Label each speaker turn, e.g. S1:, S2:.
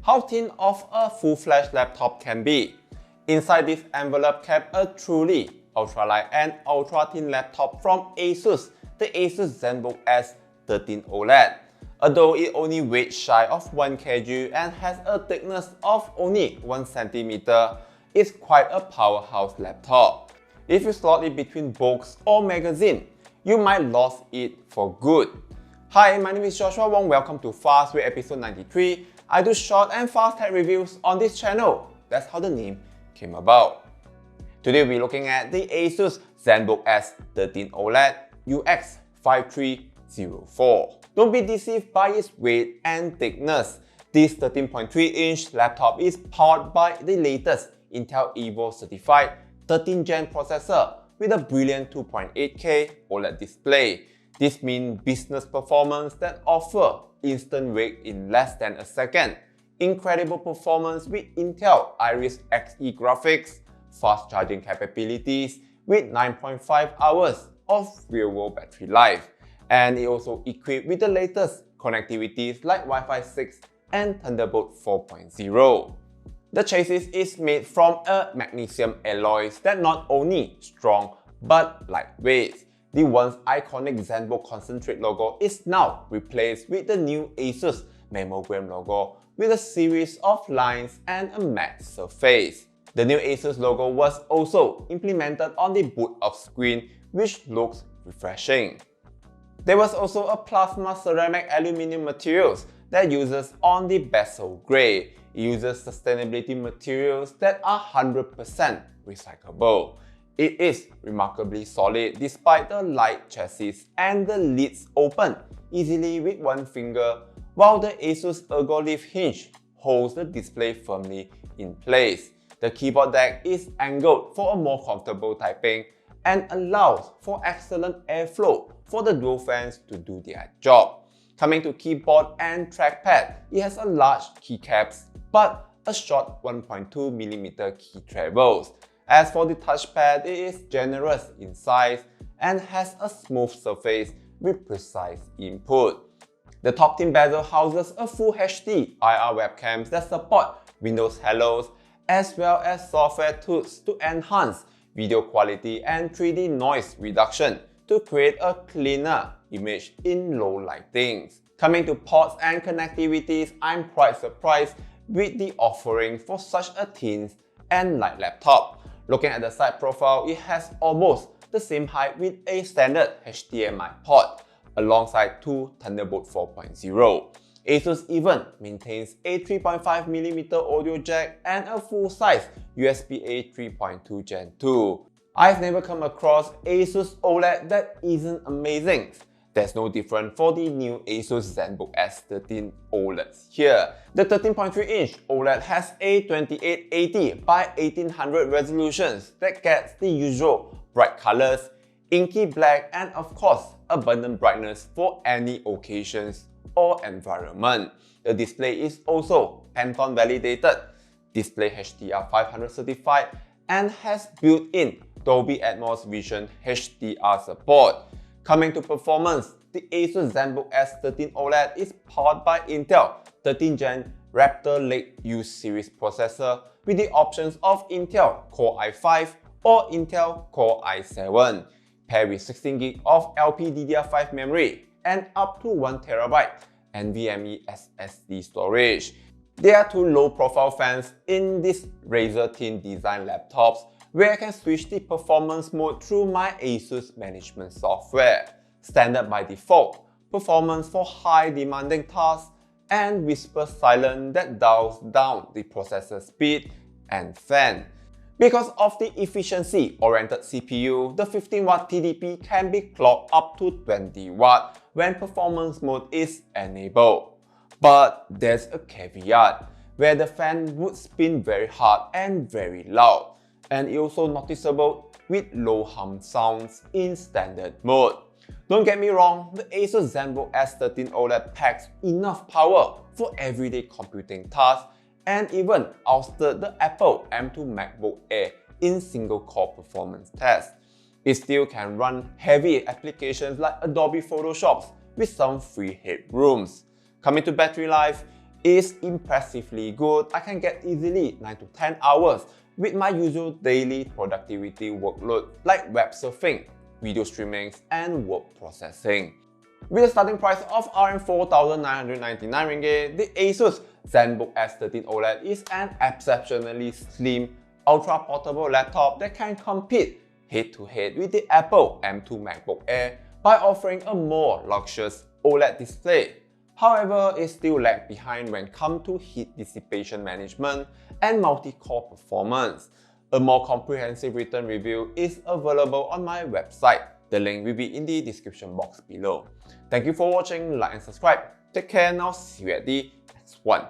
S1: how thin of a full-fledged laptop can be. Inside this envelope kept a truly ultralight and ultra-thin laptop from ASUS, the ASUS Zenbook S13 OLED. Although it only weighs shy of 1 kg and has a thickness of only 1 cm, it's quite a powerhouse laptop. If you slot it between books or magazine, you might lose it for good. Hi, my name is Joshua Wong. Welcome to Fast Way episode 93. I do short and fast tech reviews on this channel. That's how the name came about. Today we're looking at the ASUS Zenbook S13 OLED UX5304. Don't be deceived by its weight and thickness. This 13.3-inch laptop is powered by the latest Intel Evo certified 13th Gen processor with a brilliant 2.8K OLED display. This means business performance that offer instant wake in less than a second, incredible performance with Intel Iris Xe graphics, fast charging capabilities with 9.5 hours of real-world battery life, and it also equipped with the latest connectivities like Wi-Fi 6 and Thunderbolt 4.0. The chassis is made from a magnesium alloys that not only strong but lightweight. The once iconic Zenbook concentrate logo is now replaced with the new ASUS mammogram logo with a series of lines and a matte surface. The new ASUS logo was also implemented on the boot-up screen, which looks refreshing. There was also a plasma ceramic aluminum materials that uses on the bezel grey. It uses sustainability materials that are 100% recyclable. It is remarkably solid despite the light chassis, and the lids open easily with one finger, while the ASUS Ergo Lift hinge holds the display firmly in place. The keyboard deck is angled for a more comfortable typing and allows for excellent airflow for the dual fans to do their job. Coming to keyboard and trackpad, it has a large keycaps but a short 1.2mm key travels. As for the touchpad, it is generous in size and has a smooth surface with precise input. The top tin bezel houses a full HD IR webcams that support Windows Hellos, as well as software tools to enhance video quality and 3D noise reduction to create a cleaner image in low lighting. Coming to ports and connectivities, I'm quite surprised with the offering for such a thin and light laptop. Looking at the side profile, it has almost the same height with a standard HDMI port, alongside two Thunderbolt 4.0. ASUS even maintains a 3.5mm audio jack and a full-size USB-A 3.2 Gen 2. I've never come across ASUS OLED that isn't amazing. There's no different for the new ASUS Zenbook S13 OLEDs here. The 13.3-inch OLED has a 2880 by 1800 resolutions that gets the usual bright colors, inky black, and of course abundant brightness for any occasions or environment. The display is also Pantone validated, Display HDR 500 certified, and has built-in Dolby Atmos Vision HDR support. Coming to performance, the ASUS Zenbook S13 OLED is powered by Intel 13th Gen Raptor Lake U series processor with the options of Intel Core i5 or Intel Core i7, paired with 16GB of LPDDR5 memory and up to 1TB NVMe SSD storage. There are two low-profile fans in this razor-thin design laptops, where I can switch the performance mode through my ASUS management software. Standard by default, performance for high demanding tasks, and whisper silent that dials down the processor speed and fan. Because of the efficiency-oriented CPU, the 15W TDP can be clocked up to 20W when performance mode is enabled. But there's a caveat, where the fan would spin very hard and very loud, and it's also noticeable with low hum sounds in standard mode. Don't get me wrong, the ASUS Zenbook S13 OLED packs enough power for everyday computing tasks and even ousted the Apple M2 MacBook Air in single-core performance tests. It still can run heavy applications like Adobe Photoshop with some free headrooms. Coming to battery life, is impressively good. I can get easily 9 to 10 hours with my usual daily productivity workload like web surfing, video streaming, and word processing. With a starting price of Rm 4,999 ringgit, the ASUS Zenbook S13 OLED is an exceptionally slim, ultra-portable laptop that can compete head-to-head with the Apple M2 MacBook Air by offering a more luscious OLED display. However, it still lags behind when it comes to heat dissipation management and multi-core performance. A more comprehensive written review is available on my website. The link will be in the description box below. Thank you for watching, like and subscribe. Take care and I'll see you at the next one.